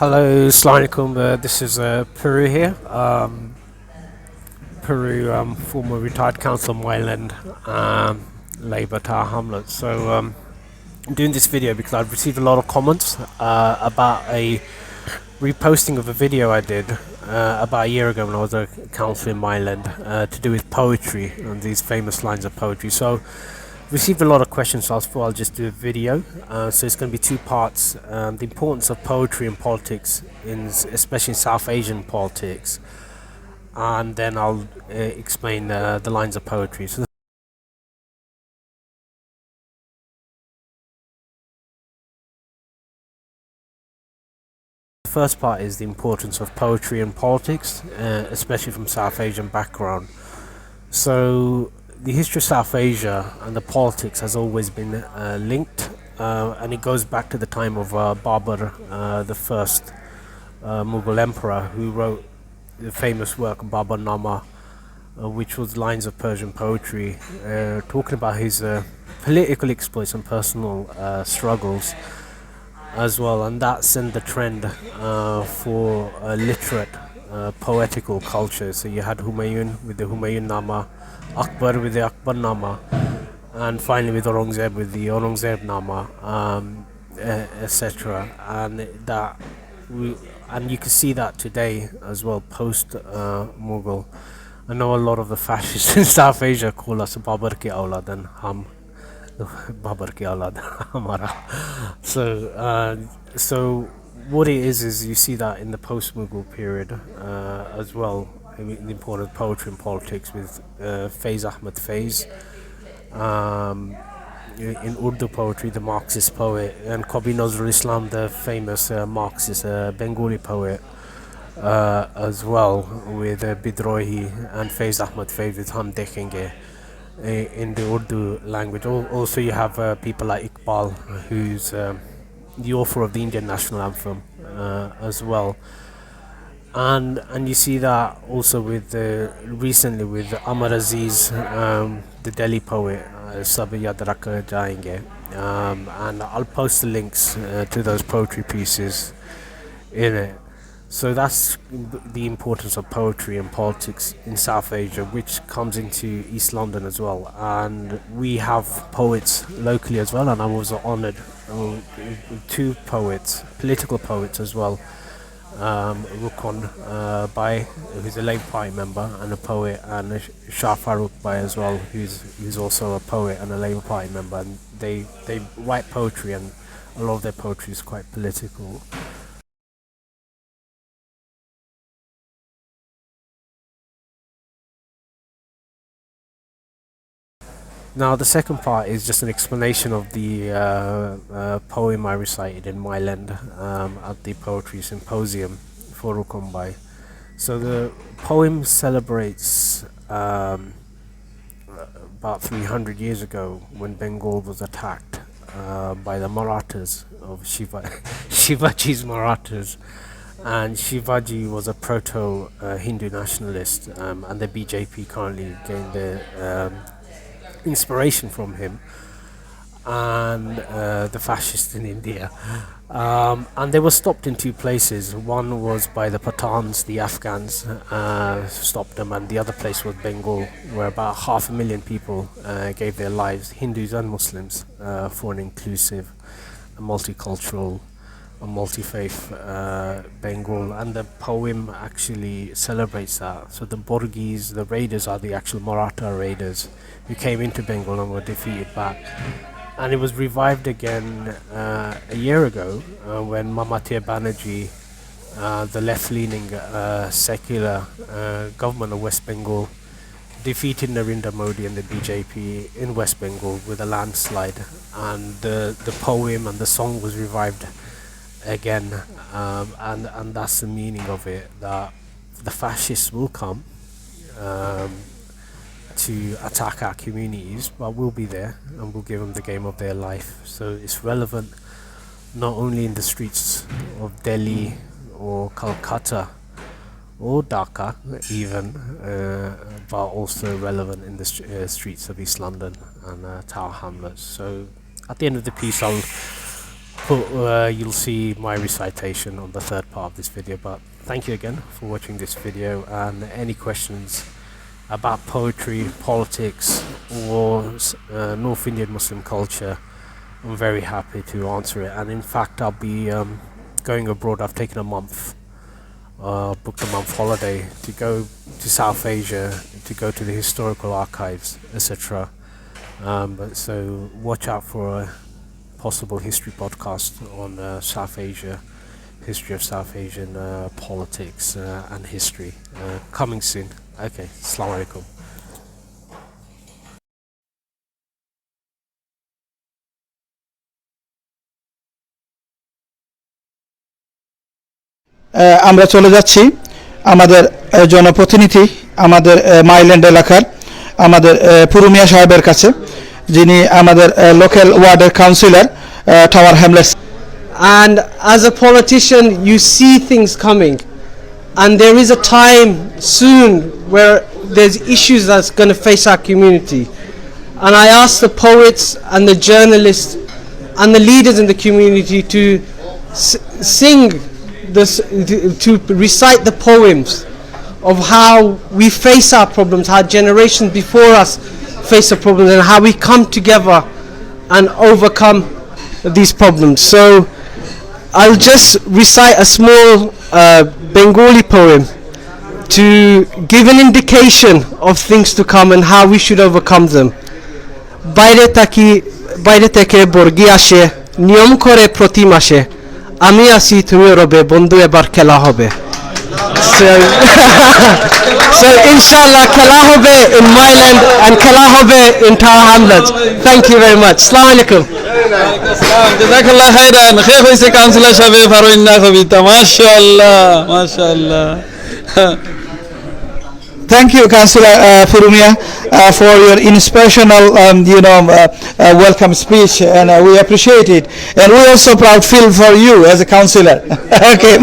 Hello, Assalamu alaikum. This is Peru here. Peru, former retired councillor Myland, Labour Tower Hamlet. I'm doing this video because I've received a lot of comments about a reposting of a video I did about a year ago when I was a councillor in Myland to do with poetry and these famous lines of poetry. So received a lot of questions, so I thought I'll just do a video. So it's going to be two parts: the importance of poetry in politics, especially in South Asian politics, and then I'll explain the lines of poetry. So the first part is the importance of poetry in politics, especially from South Asian background. So the history of South Asia and the politics has always been linked, and it goes back to the time of Babur, the first Mughal emperor, who wrote the famous work Babur Nama, which was lines of Persian poetry, talking about his political exploits and personal struggles as well, and that sent the trend for literate poetical culture. So you had Humayun with the Humayun Nama, Akbar with the Akbar Nama, and finally with Aurangzeb with the Aurangzeb Nama, etc. And you can see that today as well, post Mughal. I know a lot of the fascists in South Asia call us Babar ki aulad and Ham Babar ki aulad Hamara. So what it is you see that in the post Mughal period as well. I mean, the important poetry and politics with Faiz Ahmed Faiz. In Urdu poetry, the Marxist poet, and Kabi Nazrul Islam, the famous Marxist Bengali poet, as well, with Bidrohi and Faiz Ahmed Faiz with Hum Dekhenge in the Urdu language. Also, you have people like Iqbal, who's the author of the Indian national anthem, as well. And you see that also with recently with Amar Aziz, the Delhi poet, Sab Yad Rakh Jayenge, and I'll post the links to those poetry pieces in it. So that's the importance of poetry and politics in South Asia, which comes into East London as well. And we have poets locally as well, and I was honoured with two poets, political poets as well. Rukon Bai, who's a Labour Party member and a poet, and Shah Farooq Bai as well, who's also a poet and a Labour Party member. And they write poetry, and a lot of their poetry is quite political. Now, the second part is just an explanation of the poem I recited in Myland at the Poetry Symposium for Rukombai. So the poem celebrates about 300 years ago when Bengal was attacked by the Marathas of Shivaji's Marathas. And Shivaji was a proto-Hindu nationalist, and the BJP currently gained the inspiration from him and the fascists in India. And they were stopped in two places. One was by the Pathans, the Afghans stopped them, and the other place was Bengal, where about 500,000 people gave their lives, Hindus and Muslims, for an inclusive, multicultural, a multi-faith Bengal. And the poem actually celebrates that. So the Borgis, the raiders, are the actual Maratha raiders who came into Bengal and were defeated back. And it was revived again a year ago when Mamata Banerjee, the left-leaning secular government of West Bengal, defeated Narendra Modi and the BJP in West Bengal with a landslide. And the poem and the song was revived again, and that's the meaning of it, that the fascists will come to attack our communities, but we'll be there and we'll give them the game of their life. So it's relevant not only in the streets of Delhi or Calcutta or Dhaka even, but also relevant in the streets of East London and Tower Hamlets. So at the end of the piece, I'll you'll see my recitation on the third part of this video. But thank you again for watching this video, and any questions about poetry, politics, or North Indian Muslim culture, I'm very happy to answer it. And in fact, I'll be going abroad. I've taken a month, booked a month holiday to go to South Asia, to go to the historical archives, etc. But so watch out for a possible history podcast on South Asia, history of South Asian politics and history, coming soon. Okay, Assalamu alaikum. আমরা চলে যাচ্ছি আমাদের জনপ্রতিনিধি, আমাদের Mile End এলাকার আমাদের পুরুমিয়া সাহেবের কাছে, যিনি আমাদের লোকাল ওয়ার্ডের councillor tower Hamlets. And as a politician, you see things coming, and there is a time soon where there's issues that's going to face our community. And I ask the poets and the journalists and the leaders in the community to sing this, to recite the poems of how we face our problems, how generations before us face the problems, and how we come together and overcome these problems. So I'll just recite a small Bengali poem to give an indication of things to come and how we should overcome them. বাইরে থেকে বর্গি আসে, নিয়ম করে প্রতি মাসে, আমি আসি তুমি রবে, বন্ধু এবার খেলা হবে। So inshallah খেলা হবে in Myland and খেলা হবে in Tower Hamlets. Thank you very much. Assalamu alaikum. জাযাকাল্লাহ খাইরান। শেষ হইছে কাউন্সিলর সাহেব ফারুইন্না কবিতা, মাশাআল্লাহ মাশাআল্লাহ। Thank you, Councillor Purumia, for your inspirational, welcome speech, and we appreciate it. And we also proud feel for you as a councillor. Okay.